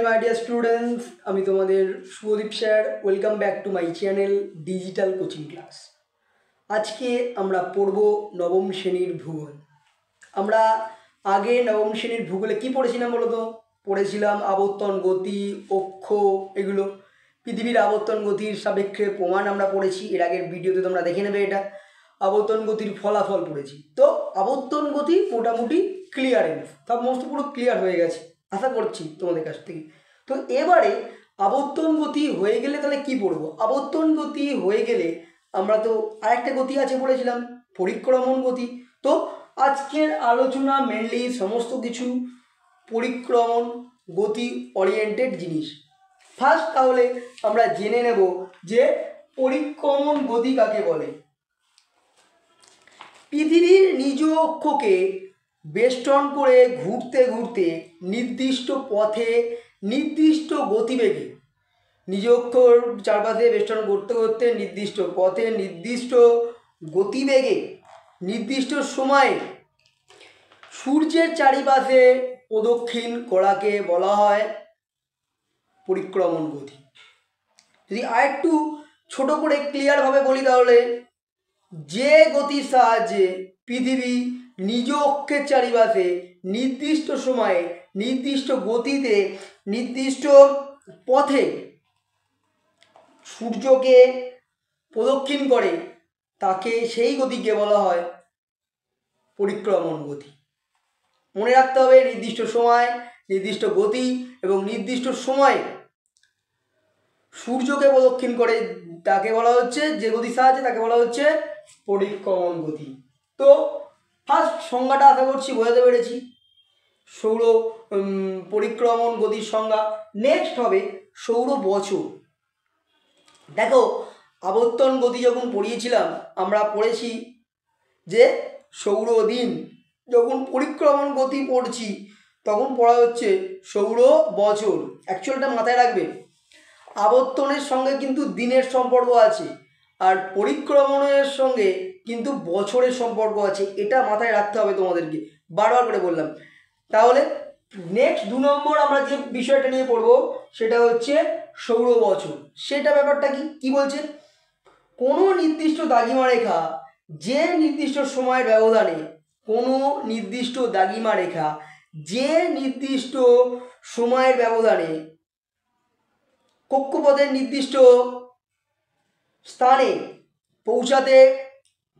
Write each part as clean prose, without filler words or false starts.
My dear students, আমি তোমাদের Subhadeep sir. Welcome back to my channel digital coaching class. আজকে আমরা পড়ব নবম শ্রেণীর ভূগোল। আমরা আগে নবম শ্রেণীর ভূগোলে কি পড়েছিলাম বলো তো? পড়েছিলাম আবর্তন, গতি, অক্ষ, এগুলো পৃথিবীর আবর্তন গতির সাপেক্ষে প্রমাণ আমরা পড়েছি। এর আগের ভিডিওতে তোমরা দেখে নেবে। এটা আবর্তন গতির ফলাফল পড়েছি। তো আবর্তন গতি মোটামুটি ক্লিয়ারেন্স, সমস্ত পুরো ক্লিয়ার হয়ে গেছে আশা করছি তোমাদের কাছ থেকে। তো এবারে আবর্তন গতি হয়ে গেলে তাহলে কি পড়বো? আবর্তন গতি হয়ে গেলে আমরা তো আরেকটা গতি আছে বলেছিলাম, পরিক্রমণ গতি। তো আজকের আলোচনা মেনলি সমস্ত কিছু পরিক্রমণ গতি ওরিয়েন্টেড জিনিস। ফার্স্ট তাহলে আমরা জেনে নেব যে পরিক্রমণ গতি কাকে বলে। পৃথিবীর নিজ অক্ষকে বেষ্টন করে ঘুরতে ঘুরতে নির্দিষ্ট পথে নির্দিষ্ট গতিবেগে, নিজ অক্ষর চারপাশে বেষ্টন করতে করতে নির্দিষ্ট পথে নির্দিষ্ট গতিবেগে নির্দিষ্ট সময়ে সূর্যের চারিপাশে প্রদক্ষিণ করাকে বলা হয় পরিক্রমণ গতি। যদি আরেকটু ছোট করে ক্লিয়ারভাবে বলি তাহলে যে গতির সাহায্যে পৃথিবী নিজ অক্ষের চারিপাশে নির্দিষ্ট সময়ে নির্দিষ্ট গতিতে নির্দিষ্ট পথে সূর্যকে প্রদক্ষিণ করে তাকে, সেই গতিকে বলা হয় পরিক্রমণ গতি। মনে রাখতে হবে নির্দিষ্ট সময়, নির্দিষ্ট গতি এবং নির্দিষ্ট সময়ে সূর্যকে প্রদক্ষিণ করে তাকে বলা হচ্ছে, যে গতির সাহায্যে তাকে বলা হচ্ছে পরিক্রমণ গতি। তো ফার্স্ট সংজ্ঞাটা আশা করছি বোঝাতে পেরেছি, সৌর পরিক্রমণ গতির সংজ্ঞা। নেক্সট হবে সৌর বছর। দেখো, আবর্তন গতি যখন পড়িয়েছিলাম আমরা পড়েছি যে সৌর দিন, যখন পরিক্রমণ গতি পড়ছি তখন পড়া হচ্ছে সৌর বছর। অ্যাকচুয়ালটা মাথায় রাখবে, আবর্তনের সঙ্গে কিন্তু দিনের সম্পর্ক আছে আর পরিক্রমণের সঙ্গে কিন্তু বছরের সম্পর্ক আছে। এটা মাথায় রাখতে হবে তোমাদেরকে, বারবার করে বললাম। তাহলে নেক্সট 2 নম্বর আমরা যে বিষয়টা নিয়ে পড়বো সেটা হচ্ছে সৌর বছর। সেটা ব্যাপারটা কি বলছে? কোনো নির্দিষ্ট দাগিমা রেখা যে নির্দিষ্ট সময়ের ব্যবধানে, কোনো নির্দিষ্ট দাগিমা রেখা যে নির্দিষ্ট সময়ের ব্যবধানে কক্ষপথের নির্দিষ্ট স্থানে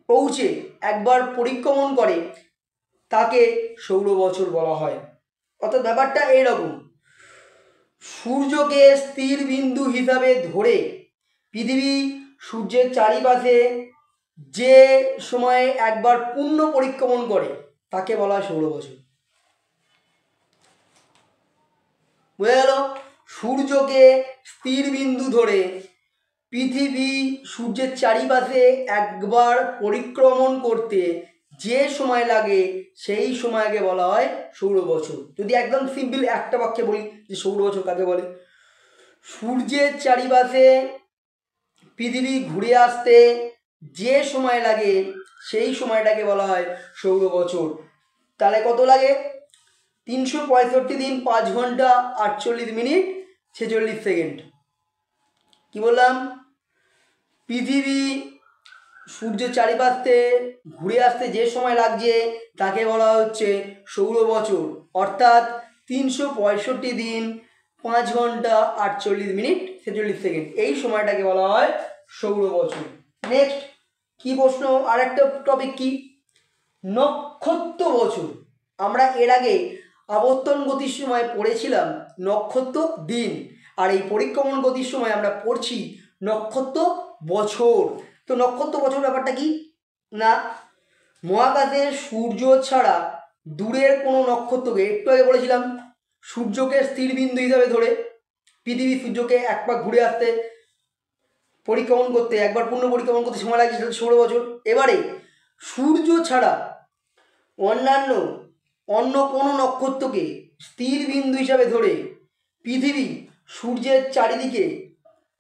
পৌঁছে একবার পরিক্রমণ করে তাকে সৌর বছর বলা হয়। অর্থাৎ ব্যাপারটা এইরকম, সূর্যকে স্থির বিন্দু হিসাবে ধরে পৃথিবী সূর্যের চারিপাশে যে সময়ে একবার পূর্ণ পরিক্রমণ করে তাকে বলা হয় সৌর বছর। বুঝা গেল? সূর্যকে স্থির বিন্দু ধরে পৃথিবী সূর্যের চারিপাশে একবার পরিক্রমণ করতে যে সময় লাগে সেই সময়কে বলা হয় সৌর বছর। যদি একদম সিম্পল একটা বাক্যে বলি যে সৌর বছর কাকে বলে, সূর্যের চারিপাশে পৃথিবী ঘুরে আসতে যে সময় লাগে সেই সময়টাকে বলা হয় সৌর বছর। তাহলে কত লাগে? 365 দিন 5 ঘন্টা 48 মিনিট 46 সেকেন্ড। কি বললাম? পৃথিবী সূর্যের চারিপাশে ঘুরে আসতে যে সময় লাগছে তাকে বলা হচ্ছে সৌর বছর। অর্থাৎ 365 দিন 5 ঘন্টা 48 মিনিট 46 সেকেন্ড, এই সময়টাকে বলা হয় সৌর বছর। নেক্সট কি প্রশ্ন? আরেকটা টপিক কি? নক্ষত্র বছর। আমরা এর আগে আবর্তন গতির সময় পড়েছিলাম নক্ষত্র দিন, আর এই পরিক্রমণ গতির সময় আমরা পড়ছি নক্ষত্র বছর। তো নক্ষত্র বছর ব্যাপারটা কি না, মহাকাশে সূর্য ছাড়া দূরের কোনো নক্ষত্রকে, একটু আগে বলেছিলাম সূর্যকে স্থির বিন্দু হিসাবে ধরে পৃথিবী সূর্যকে একবার ঘুরে আসতে পরিক্রমণ করতে, একবার পূর্ণ পরিক্রমণ করতে সময় লাগছে, সেটা সৌর বছর। এবারে সূর্য ছাড়া অন্য কোনো নক্ষত্রকে স্থির বিন্দু হিসাবে ধরে পৃথিবী সূর্যের চারিদিকে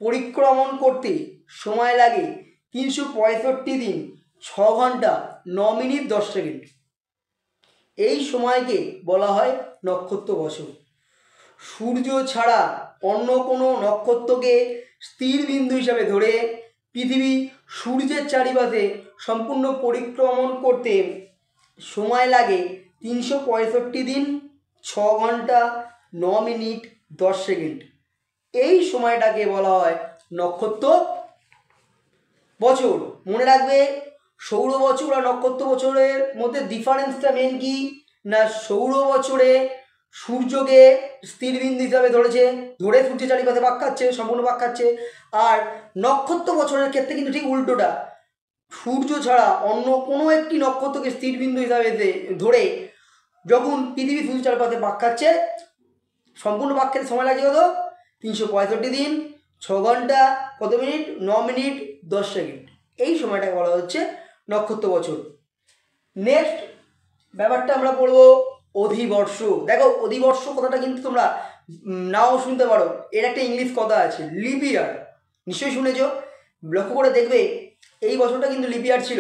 পরিক্রমণ করতে সময় লাগে 365 দিন 6 ঘন্টা 9 মিনিট 10 সেকেন্ড। এই সময়কে বলা হয় নক্ষত্র বছর। সূর্য ছাড়া অন্য কোনো নক্ষত্রকে স্থির বিন্দু হিসাবে ধরে পৃথিবী সূর্যের চারিপাশে সম্পূর্ণ পরিক্রমণ করতে সময় লাগে 365 দিন 6 ঘন্টা 9 মিনিট 10 সেকেন্ড। এই সময়টাকে বলা হয় নক্ষত্র বছর। মনে রাখবে সৌর বছর আর নক্ষত্র বছরের মধ্যে ডিফারেন্সটা মেন কি না, সৌর বছরে সূর্যকে স্থিরবিন্দু হিসাবে ধরে সূর্যের চারিপাশে পাক খাচ্ছে, সম্পূর্ণ পাক খাচ্ছে। আর নক্ষত্র বছরের ক্ষেত্রে কিন্তু ঠিক উল্টোটা, সূর্য ছাড়া অন্য কোনো একটি নক্ষত্রকে স্থিরবিন্দু হিসাবে ধরে যখন পৃথিবী সূর্যের চারিপাশে পাক খাচ্ছে, সম্পূর্ণ পাক খেতে সময় লাগে কত 365 দিন 6 ঘন্টা কত মিনিট 9 মিনিট 10 সেকেন্ড। এই সময়টাকে বলা হচ্ছে নক্ষত্র বছর। নেক্সট ব্যাপারটা আমরা পড়বো অধিবর্ষ। দেখো অধিবর্ষ কথাটা কিন্তু তোমরা নাও শুনতে পারো, এর একটা ইংলিশ কথা আছে লিপ ইয়ার, নিশ্চয়ই শুনেছ। লক্ষ্য করে দেখবে এই বছরটা কিন্তু লিপ ইয়ার ছিল,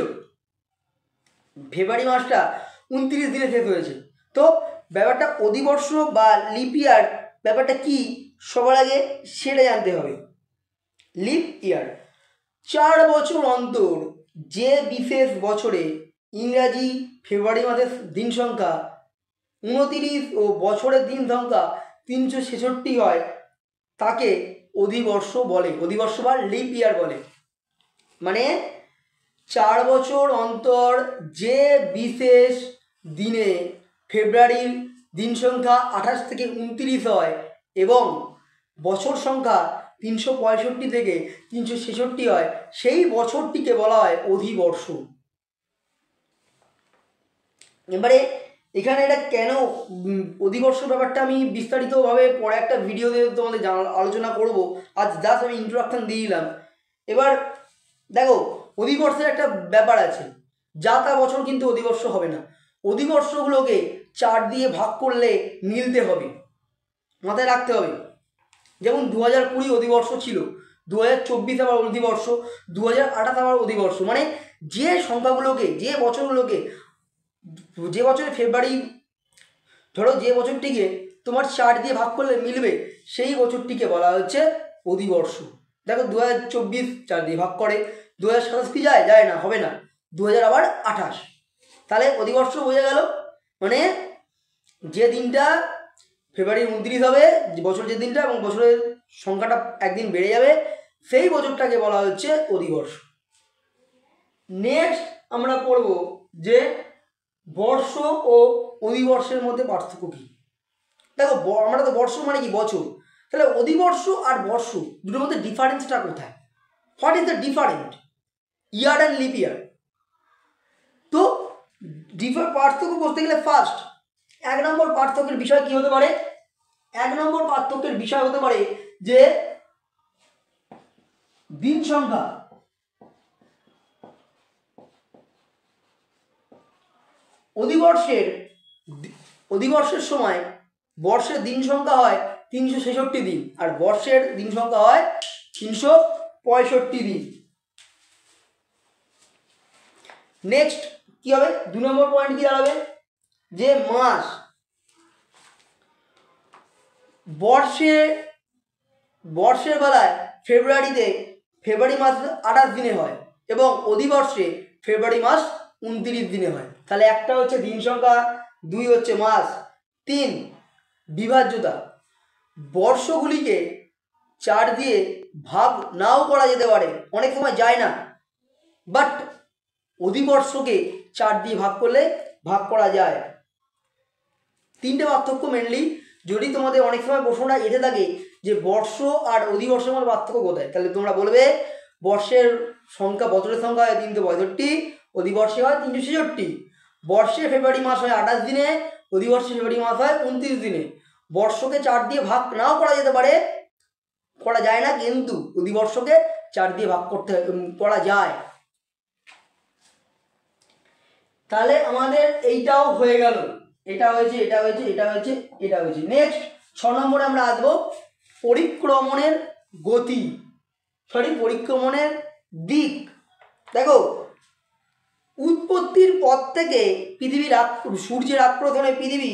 ফেব্রুয়ারি মাসটা 29 দিনে শেষ হয়েছে। তো ব্যাপারটা অধিবর্ষ বা লিপ ইয়ার ব্যাপারটা কি সবার আগে সেটা জানতে হবে। লিপ ইয়ার 4 বছর অন্তর যে বিশেষ বছরে ইংরাজি ফেব্রুয়ারি মাসের দিন সংখ্যা 29 ও বছরের দিন সংখ্যা 366 হয় তাকে অধিবর্ষ বলে, অধিবর্ষ বা লিপ ইয়ার বলে। মানে 4 বছর অন্তর যে বিশেষ দিনে ফেব্রুয়ারির দিন সংখ্যা 28 থেকে 29 হয় এবং বছর সংখ্যা 365 থেকে 366 হয়, সেই বছরটিকে বলা হয় অধিবর্ষ। এবারে এখানে এটা কেন অধিবর্ষ ব্যাপারটা আমি বিস্তারিতভাবে পরে একটা ভিডিওতে তোমাদের আলোচনা করব, আজ জাস্ট আমি ইন্ট্রোডাকশন দিয়ে দিলাম। এবার দেখো অধিবর্ষের একটা ব্যাপার আছে, যা তা বছর কিন্তু অধিবর্ষ হবে না। অধিবর্ষগুলোকে 4 দিয়ে ভাগ করলে মিলতে হবে, মাথায় রাখতে হবে। যেমন 2020 অধিবর্ষ ছিল, 2024 আবার অধিবর্ষ, 2028 আবার অধিবর্ষ। মানে যে সংখ্যাগুলোকে যে বছরগুলোকে যে বছরে ফেব্রুয়ারি, ধরো যে বছরটিকে তোমার 4 দিয়ে ভাগ করলে মিলবে সেই বছরটিকে বলা হচ্ছে অধিবর্ষ। দেখো 2024 4 দিয়ে ভাগ করে, 2027 কি যায় না, হবে না, 2028, তাহলে অধিবর্ষ বোঝা গেল। মানে যে দিনটা ফেব্রুয়ারি 29 হবে বছর, যে দিনটা এবং বছরের সংখ্যাটা একদিন বেড়ে যাবে, সেই বছরটাকে বলা হচ্ছে অধিবর্ষ। নেক্সট আমরা পড়ব যে বর্ষ ও অধিবর্ষের মধ্যে পার্থক্য কী। দেখো আমরা তো বর্ষ মানে কি বছর, তাহলে অধিবর্ষ আর বর্ষ দুটোর মধ্যে ডিফারেন্সটা কোথায়, what is the different year and lip ইয়ার। তো পার্থক্য বলতে গেলে ফার্স্ট 1 নম্বর পার্থক্যের বিষয় কি হতে পারে, 1 নম্বর পার্থক্যের বিষয় হতে পারে যে দিন সংখ্যা। অধিবর্ষের সময় বর্ষের দিন সংখ্যা হয় 366 দিন আর বর্ষের দিন সংখ্যা হয় 365 দিন। নেক্সট কি হবে, 2 নম্বর পয়েন্ট কি দাঁড়াবে যে মাস। বর্ষের বেলায় ফেব্রুয়ারি মাস 28 দিনে হয় এবং অধিবর্ষে ফেব্রুয়ারি মাস 29 দিনে হয়। তাহলে একটা হচ্ছে দিন সংখ্যা, 2 হচ্ছে মাস, 3 বিভাজ্যতা। বর্ষগুলিকে 4 দিয়ে ভাগ নাও করা যেতে পারে, অনেক সময় যায় না, বাট অধিবর্ষকে 4 দিয়ে ভাগ করা যায়। 3টে পার্থক্য মেনলি। যদি তোমাদের অনেক সময় প্রশ্নটা এসে থাকে যে বর্ষ আর অধিবর্ষের মধ্যে পার্থক্য কোথায়, তাহলে তোমরা বলবে বর্ষের সংখ্যা, বছরের সংখ্যা হয় 365, অধিবর্ষে হয় 366। বর্ষে ফেব্রুয়ারি মাস হয় 28 দিনে, অধিবর্ষে ফেব্রুয়ারি মাস হয় 29 দিনে। বর্ষকে 4 দিয়ে ভাগ নাও করা যেতে পারে, করা যায় না, কিন্তু অধিবর্ষকে 4 দিয়ে ভাগ করা যায়। তাহলে আমাদের এইটাও হয়ে গেল, এটা হয়েছে, এটা হয়েছে, এটা হয়েছে, এটা হয়েছে। নেক্সট 6 নম্বরে আমরা আসবো পরিক্রমণের গতি, পরিক্রমণের দিক। দেখো উৎপত্তির পর থেকে সূর্যের আক্রোশনে পৃথিবী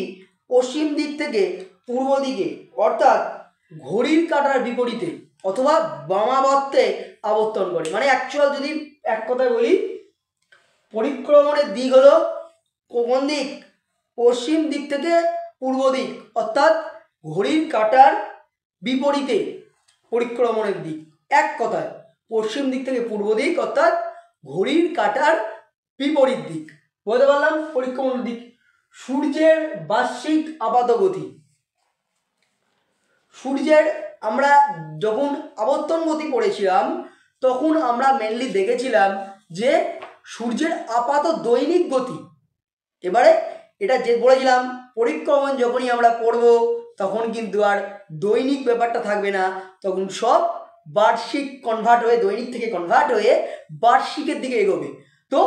পশ্চিম দিক থেকে পূর্ব দিকে অর্থাৎ ঘড়ির কাঁটার বিপরীতে অথবা বামাবর্তে আবর্তন করে। মানে অ্যাকচুয়াল যদি এক কথায় বলি, পরিক্রমণের দিক হলো কোন দিক? পশ্চিম দিক থেকে পূর্ব দিক, অর্থাৎ ঘড়ির কাঁটার বিপরীতে পরিক্রমণের দিক। এক কথায় পশ্চিম দিক থেকে পূর্ব দিক, অর্থাৎ ঘড়ির কাঁটার বিপরীত দিক। বলতে পারলাম পরিক্রমণের দিক। সূর্যের বার্ষিক আপাতগতি। সূর্যের আমরা যখন আবর্তন গতি পড়েছিলাম তখন আমরা মেনলি দেখেছিলাম যে সূর্যের আপাত দৈনিক গতি। এবারে এটা যে বলেছিলাম পরিক্রমণ যখনই আমরা পড়ব তখন কিন্তু আর দৈনিক ব্যাপারটা থাকবে না, তখন সব বার্ষিক কনভার্ট হয়ে, দৈনিক থেকে কনভার্ট হয়ে বার্ষিকের দিকে এগোবে। তো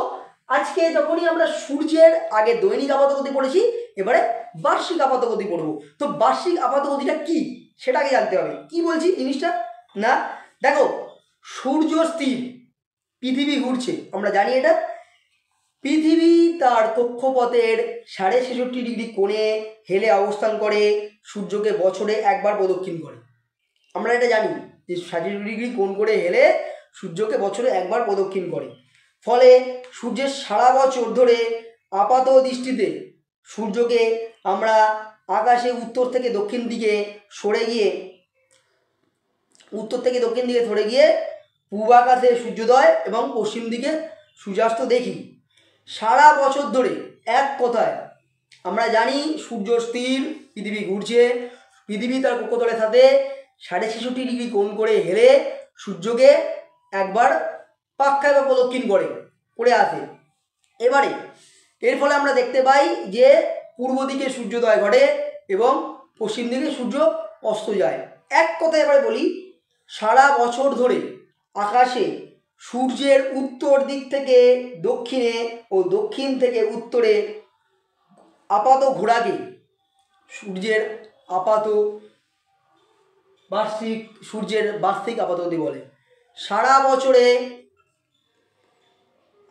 আজকে যখনই আমরা সূর্যের আগে দৈনিক আপাতগতি পড়েছি, এবারে বার্ষিক আপাতগতি পড়ব। তো বার্ষিক আপাতগতিটা কি সেটা আগে জানতে হবে। কি বলছি জিনিসটা? না দেখো, সূর্য স্থির, পৃথিবী ঘুরছে, আমরা জানি এটা। পৃথিবী তার কক্ষপথের 66.5 কোণে হেলে অবস্থান করে, সূর্যকে বছরে একবার প্রদক্ষিণ করে। আমরা এটা জানি যে 66° কোণ করে হেলে সূর্যকে বছরে একবার প্রদক্ষিণ করে। ফলে সূর্যের সারা বছর ধরে আপাত দৃষ্টিতে সূর্যকে আমরা আকাশে উত্তর থেকে দক্ষিণ দিকে সরে গিয়ে পূর্ব আকাশে সূর্যোদয় এবং পশ্চিম দিকে সূর্যাস্ত দেখি। সারা বছর ধরে এক কথায় আমরা জানি সূর্য স্থির, পৃথিবী ঘুরছে, পৃথিবী তার কক্ষতলের সাথে 66° কোণ করে হেলে সূর্যকে একবার পাক্কায় বা প্রদক্ষিণ করে আসে। এবারে এর ফলে আমরা দেখতে পাই যে পূর্ব দিকে সূর্যোদয় ঘটে এবং পশ্চিম দিকে সূর্য অস্ত যায়। এক কথা এবারে বলি, সারা বছর ধরে আকাশে সূর্যের উত্তর দিক থেকে দক্ষিণে ও দক্ষিণ থেকে উত্তরে আপাত ঘোরাকে সূর্যের বার্ষিক আপাতগতি বলে। সারা বছরে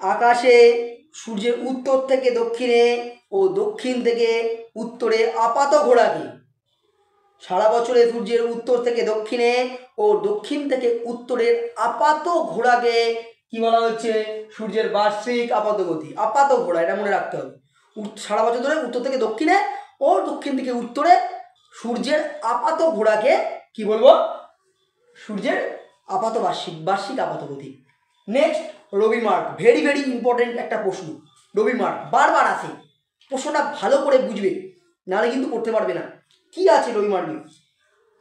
আকাশে সূর্যের উত্তর থেকে দক্ষিণে ও দক্ষিণ থেকে উত্তরে আপাত ঘোরাকে, সারা বছরে সূর্যের উত্তর থেকে দক্ষিণে ও দক্ষিণ থেকে উত্তরের আপাত ঘোরাকে কি বলা হচ্ছে? সূর্যের বার্ষিক আপাতগতি। আপাত ঘোরা, এটা মনে রাখতে হবে। সারা বছর ধরে উত্তর থেকে দক্ষিণে ও দক্ষিণ থেকে উত্তরে সূর্যের আপাত ঘোরাকে কি বলবো? সূর্যের আপাত বার্ষিক আপাতগতি। নেক্সট, রবি মার্ক। ভেরি ভেরি ইম্পর্টেন্ট একটা প্রশ্ন। রবি মার্ক বারবার আসে, প্রশ্নটা ভালো করে বুঝবে, নাহলে কিন্তু করতে পারবে না। কি আছে রবি মার্কে?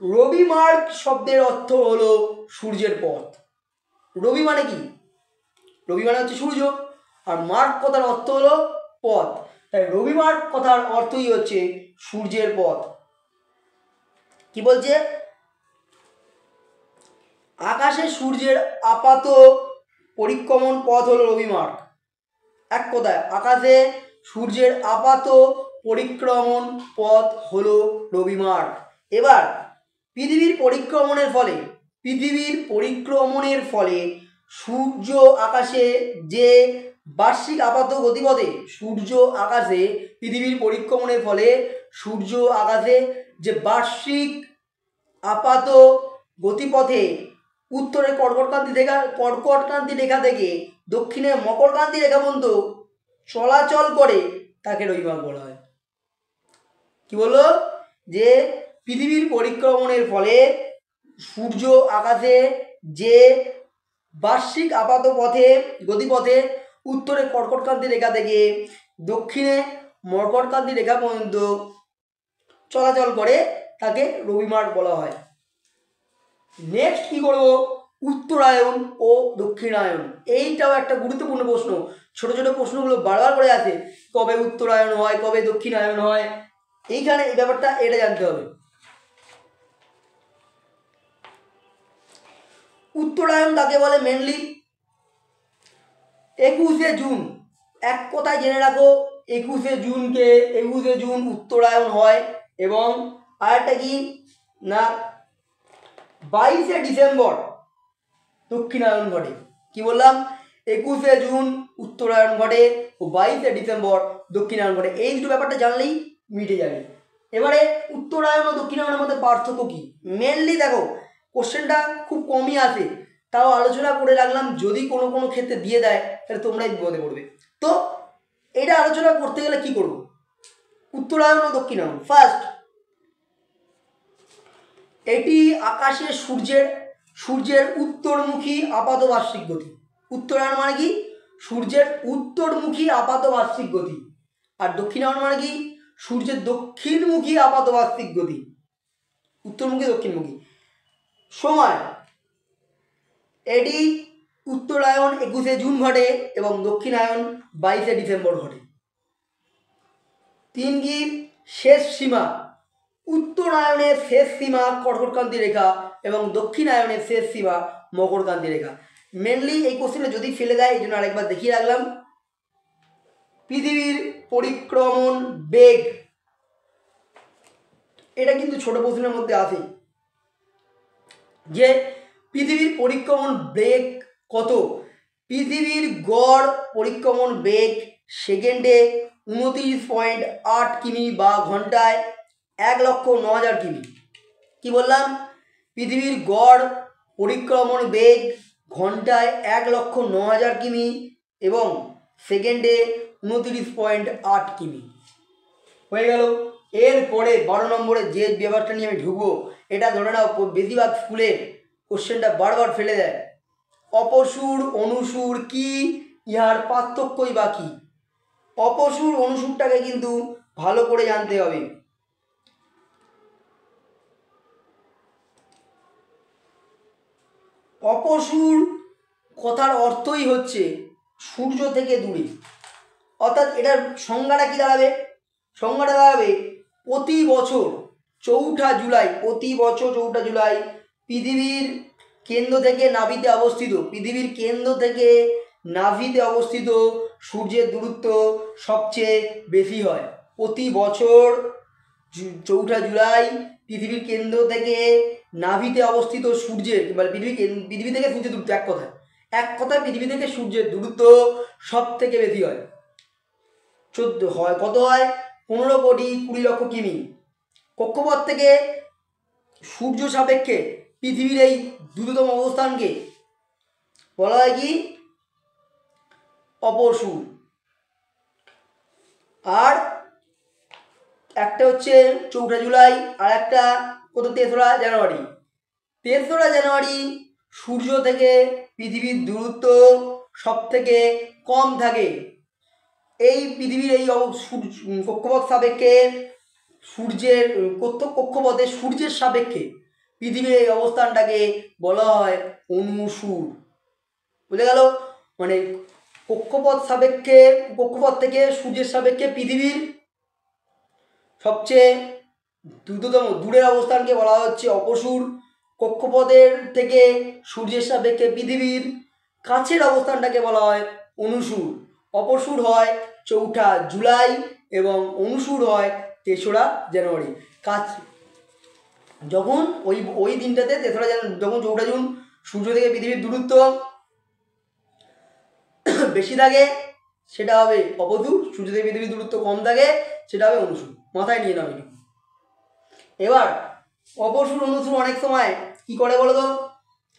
রবি মার্ক শব্দের অর্থ হলো সূর্যের পথ। রবি মানে কি? রবি মানে হচ্ছে সূর্য, আর মার্ক কথার অর্থ হলো পথ। তাই রবি মার্ক কথার অর্থই হচ্ছে সূর্যের পথ। কি বলছে? আকাশে সূর্যের আপাত পরিক্রমণ পথ হলো রবি মার্ক। এক কথায় আকাশে সূর্যের আপাত পরিক্রমণ পথ হলো রবি মার্ক। এবার পৃথিবীর পরিক্রমণের ফলে সূর্য আকাশে যে বার্ষিক আপাত গতিপথে পৃথিবীর পরিক্রমণের ফলে সূর্য আকাশে যে বার্ষিক আপাত গতিপথে উত্তরে কর্কটক্রান্তি রেখা থেকে দক্ষিণে মকরক্রান্তি রেখা পর্যন্ত চলাচল করে, তাকে রবি মার্ক বলা হয়। কি বললো? যে পৃথিবীর পরিক্রমণের ফলে সূর্য আকাশে যে বার্ষিক আপাত গতিপথে উত্তরে কর্কটক্রান্তি রেখা থেকে দক্ষিণে মকরক্রান্তি রেখা পর্যন্ত চলাচল করে, তাকে রবি মার্ক বলা হয়। নেক্সট কি করব? উত্তরায়ণ ও দক্ষিণায়ন। এইটাও একটা গুরুত্বপূর্ণ প্রশ্ন। ছোট ছোট প্রশ্নগুলো বারবার করে আসে, কবে উত্তরায়ণ হয়, কবে দক্ষিণায়ন হয়। এইখানে এই ব্যাপারটা এটা জানতে হবে। উত্তরায়ণ কাকে বলে? মেনলি 21শে জুন। এক কথায় জেনে রাখো, 21শে জুন উত্তরায়ণ হয়। এবং আরেকটা কি না, 22শে ডিসেম্বর দক্ষিণায়ন ঘটে। কি বললাম? 21শে জুন উত্তরায়ণ ঘটে ও 22শে ডিসেম্বর দক্ষিণায়ন ঘটে। এই দুটো ব্যাপারটা জানলেই মিটে যাবে। এবারে উত্তরায়ণ ও দক্ষিণায়নের মধ্যে পার্থক্য কি? মেনলি দেখো কোশ্চেনটা খুব কমই আসে, তাও আলোচনা করে রাখলাম, যদি কোনো কোনো ক্ষেত্রে দিয়ে দেয় তাহলে তোমরাই বিপদে পড়বে। তো এটা আলোচনা করতে গেলে কি করব? উত্তরায়ণ ও দক্ষিণায়ন। ফার্স্ট, এটি আকাশে সূর্যের উত্তরমুখী আপাত বার্ষিক গতি। উত্তরায়ণ মানে কি? সূর্যের উত্তরমুখী আপাত বার্ষিক গতি। আর দক্ষিণায়ন মানে কি? সূর্যের দক্ষিণমুখী আপাত বার্ষিক গতি। উত্তরমুখী দক্ষিণমুখী। সময়, এটি উত্তরায়ণ 21শে জুন ঘটে এবং দক্ষিণায়ন 22শে ডিসেম্বর ঘটে। 3 কি? শেষ সীমা, উত্তরায়ণের শেষ সীমা কর্কটক্রান্তি রেখা এবং দক্ষিণায়নের শেষ সীমা মকরক্রান্তি রেখা। মেনলি এই কোশ্চেনে যদি ফেলে দেয়, এই জন্য আরেকবার দেখিয়ে রাখলাম। পৃথিবীর পরিক্রমণ বেগ, এটা কিন্তু ছোট প্রশ্নের মধ্যে আসে যে পৃথিবীর পরিক্রমণ বেগ কত? পৃথিবীর গড় পরিক্রমণ বেগ সেকেন্ডে 29.8 কিমি বা ঘন্টায় 1,09,000 কিমি। কি বললাম? পৃথিবীর গড় পরিক্রমণ বেগ ঘন্টায় 1,09,000 কিমি এবং সেকেন্ডে 29.8 কিমি। হয়ে গেল। এরপরে 12 নম্বরে যে ব্যাপারটা নিয়ে আমি ঢুকবো, এটা ধরে নাও বেশিরভাগ স্কুলে কোশ্চেনটা বারবার ফেলে দেয়। অপসুর অনুসুর কি, ইহার পার্থক্যই বা কী? অপসুর অনুসুরটাকে কিন্তু ভালো করে জানতে হবে। অপসুর কথার অর্থই হচ্ছে সূর্য থেকে দূরে, অর্থাৎ এটার সংজ্ঞাটা কী দাঁড়াবে? সংজ্ঞাটা দাঁড়াবে প্রতি বছর 4ঠা জুলাই, প্রতি বছর 4ঠা জুলাই পৃথিবীর কেন্দ্র থেকে নাভিতে অবস্থিত, পৃথিবীর কেন্দ্র থেকে নাভিতে অবস্থিত সূর্যের দূরত্ব সবচেয়ে বেশি হয়। প্রতি বছর 4ঠা জুলাই পৃথিবীর কেন্দ্র থেকে নাভিতে অবস্থিত সূর্যের, মানে পৃথিবী থেকে সূর্যের দূরত্ব, এক কথায় পৃথিবী থেকে সূর্যের দূরত্ব সব থেকে বেশি হয়। 14 হয়, কত হয়? 15,20,00,000 কিমি। কক্ষপথ থেকে সূর্য সাপেক্ষে পৃথিবীর এই দ্রুততম অবস্থানকে বলা হয় কি? অপসুর। আর একটা হচ্ছে 4ঠা জুলাই, আর একটা কত? 3রা জানুয়ারি। 3রা জানুয়ারি সূর্য থেকে পৃথিবীর দূরত্ব সব থেকে কম থাকে। এই পৃথিবীর এই কক্ষপথ সাপেক্ষে সূর্যের কক্ষপথে সূর্যের সাপেক্ষে পৃথিবীর এই অবস্থানটাকে বলা হয় অনুসুর। বুঝে গেল? মানে কক্ষপথ থেকে সূর্যের সাপেক্ষে পৃথিবীর সবচেয়ে দ্রুততম দূরের অবস্থানকে বলা হচ্ছে অপসুর। কক্ষপথের থেকে সূর্যের সাপেক্ষে পৃথিবীর কাছের অবস্থানটাকে বলা হয় অনুসুর। অপসুর হয় 4ঠা জুলাই এবং অনুসুর হয় 3রা জানুয়ারি। যখন ওই দিনটাতে 3রা জানুয়ারি, যখন 4ঠা জুন সূর্য থেকে পৃথিবীর দূরত্ব বেশি থাকে সেটা হবে অপসুর, সূর্য থেকে পৃথিবীর দূরত্ব কম থাকে সেটা হবে অনুসুর। মাথায় নিয়ে নাও। এবার অপসুর অনুসুর অনেক সময় কি করে বলো তো?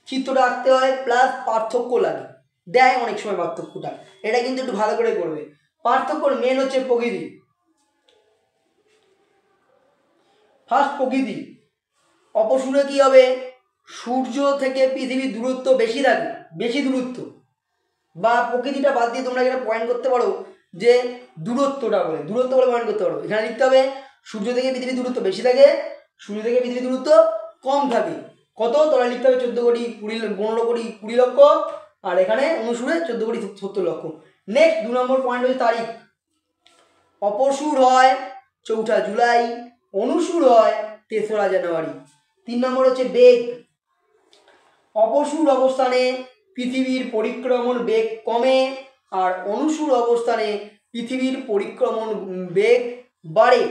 চিত্রটা আঁকতে হয় প্লাস পার্থক্য লাগে, দেয় অনেক সময় পার্থক্যটা। এটা কিন্তু একটু ভালো করে করবে। পার্থক্যর মেন হচ্ছে প্রকৃতি। ফার্স্ট প্রকৃতি। অপসুরে কি হবে? সূর্য থেকে পৃথিবীর দূরত্ব বেশি থাকে, বেশি দূরত্ব, বা প্রকৃতিটা বাদ দিয়ে তোমরা এখানে পয়েন্ট করতে পারো যে দূরত্বটা বলে, দূরত্ব বলে পয়েন্ট করতে পারো। এখানে লিখতে হবে সূর্য থেকে পৃথিবীর দূরত্ব বেশি থাকে, সূর্য থেকে পৃথিবীর দূরত্ব কম থাকে। কত? তোমরা লিখতে হবে 15,20,00,000, আর এখানে অনুসুরে 14,70,00,000। নেক্সট 2 নম্বর পয়েন্ট হচ্ছে তারিখ। অপসুর হয় 4ঠা জুলাই, অনুসুর হয় 3রা জানুয়ারি। 3 নম্বর হচ্ছে বেগ। অপসুর অবস্থানে পৃথিবীর পরিক্রমণ বেগ কমে, আর অনুসুর অবস্থানে পৃথিবীর পরিক্রমণ বেগ বাড়ে।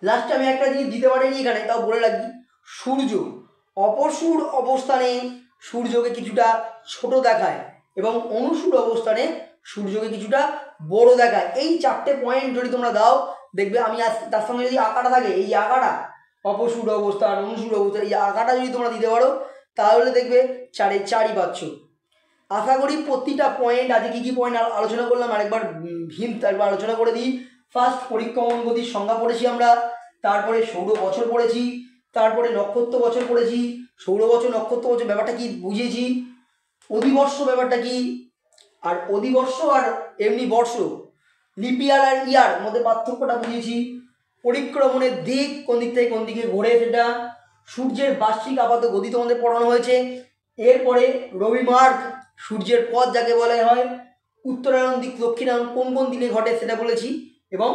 লাস্টে আমি একটা জিনিস দিতে পারিনি এখানে, তাও বলে রাখি। সূর্য অপসুর অবস্থানে সূর্যকে কিছুটা ছোট দেখায় এবং অনুসুর অবস্থানে সূর্যকে কিছুটা বড় দেখায়। এই 4টে পয়েন্ট যদি তোমরা দাও দেখবে আমি তার সঙ্গে যদি আঁকাটা থাকে, এই আঁকাটা অপসূর অবস্থান, অনুসূর অবস্থান, এই আঁকাটা যদি তোমরা দিতে পারো তাহলে দেখবে 4-এ 4ই পাচ্ছ। আশা করি প্রতিটা পয়েন্ট, আজকে কী কী পয়েন্ট আলোচনা করলাম আরেকবার একবার আলোচনা করে দিই। ফার্স্ট পরিক্রমণ গতির সংজ্ঞা পড়েছি আমরা, তারপরে সৌর বছর পড়েছি, তারপরে নক্ষত্র বছর পড়েছি, সৌর বছর নক্ষত্র বছর ব্যাপারটা কি বুঝিয়েছি, অধিবর্ষ ব্যাপারটা কি, আর অধিবর্ষ আর এমনি বর্ষ লিপ ইয়ার আর ইয়ার মধ্যে পার্থক্যটা বুঝিয়েছি, পরিক্রমণের দিক কোন দিক থেকে কোন দিকে ঘোরে সেটা, সূর্যের বার্ষিক আপাত গতি তোমাদের পড়ানো হয়েছে। এরপরে রবিমার্গ সূর্যের পথ যাকে বলা হয়, উত্তরায়ণ দিক দক্ষিণায়ন কোন কোন দিনে ঘটে সেটা বলেছি, এবং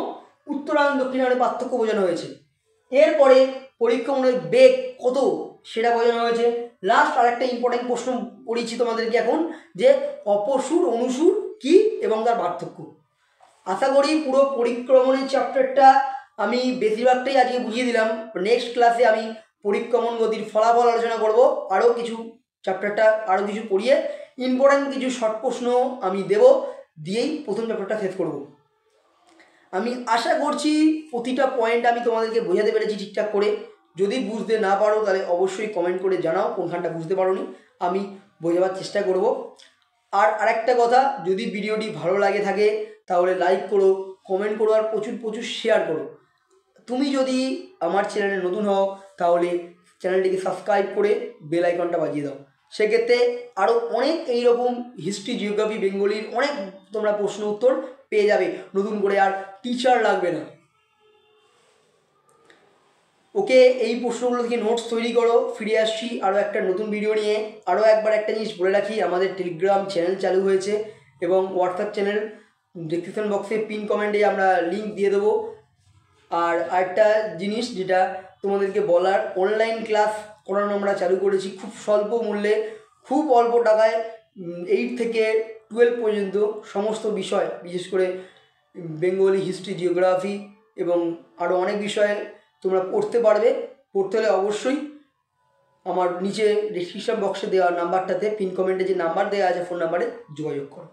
উত্তরায়ণ দক্ষিণায়নের পার্থক্য বোঝানো হয়েছে। এরপরে পরিক্রমণের বেগ কত সেটা বোঝানো হয়েছে। লাস্ট আরেকটা ইম্পর্টেন্ট প্রশ্ন পড়িয়েছি তোমাদেরকে এখন, যে অপসূর অনুসূর কি এবং তার পার্থক্য। আশা করি পুরো পরিক্রমণের চ্যাপ্টারটা আমি বেশিরভাগটাই আজকে বুঝিয়ে দিলাম। নেক্সট ক্লাসে আমি পরিক্রমণ গতির ফলাফল আলোচনা করব, আরও কিছু চ্যাপ্টারটা আরও কিছু পড়িয়ে ইম্পর্টেন্ট কিছু শর্ট প্রশ্ন আমি দেব, দিয়েই প্রথম চ্যাপ্টারটা শেষ করব। আমি আশা করছি প্রতিটা পয়েন্ট আমি তোমাদেরকে বোঝাতে পেরেছি ঠিকঠাক করে। যদি বুঝতে না পারো তাহলে অবশ্যই কমেন্ট করে জানাও কোনখানটা বুঝতে পারোনি, আমি বোঝাবার চেষ্টা করব। আর আরেকটা কথা, যদি ভিডিওটি ভালো লাগে থাকে তাহলে লাইক করো, কমেন্ট করো, আর প্রচুর প্রচুর শেয়ার করো। তুমি যদি আমার চ্যানেলে নতুন হও তাহলে চ্যানেলটিকে সাবস্ক্রাইব করে বেল আইকনটা বাজিয়ে দাও। সেক্ষেত্রে আরও অনেক এইরকম হিস্ট্রি, জিওগ্রাফি, বেঙ্গলির অনেক তোমরা প্রশ্ন উত্তর পেয়ে যাবে, নতুন করে আর টিচার লাগবে না। ওকে, এই প্রশ্নগুলো থেকে নোটস তৈরি করো। ফিরে আসছি আরও একটা নতুন ভিডিও নিয়ে। আরও একবার একটা জিনিস বলে রাখি, আমাদের টেলিগ্রাম চ্যানেল চালু হয়েছে এবং হোয়াটসঅ্যাপ চ্যানেল ডিসক্রিপশন বক্সে পিন কমেন্টে আমরা লিঙ্ক দিয়ে দেবো। আর আরেকটা জিনিস যেটা তোমাদেরকে বলার, অনলাইন ক্লাস করানো আমরা চালু করেছি খুব স্বল্প মূল্যে, খুব অল্প টাকায়। 8 থেকে 12 পর্যন্ত সমস্ত বিষয়, বিশেষ করে বেঙ্গলি হিস্ট্রি, জিওগ্রাফি এবং আরও অনেক বিষয়ে তোমরা পড়তে পারবে। পড়তে হলে অবশ্যই আমার নিচে ডিসক্রিপশন বক্সে দেওয়া নাম্বারটাতে, পিন কমেন্টে যে নাম্বার দেওয়া আছে ফোন নাম্বারে যোগাযোগ করো।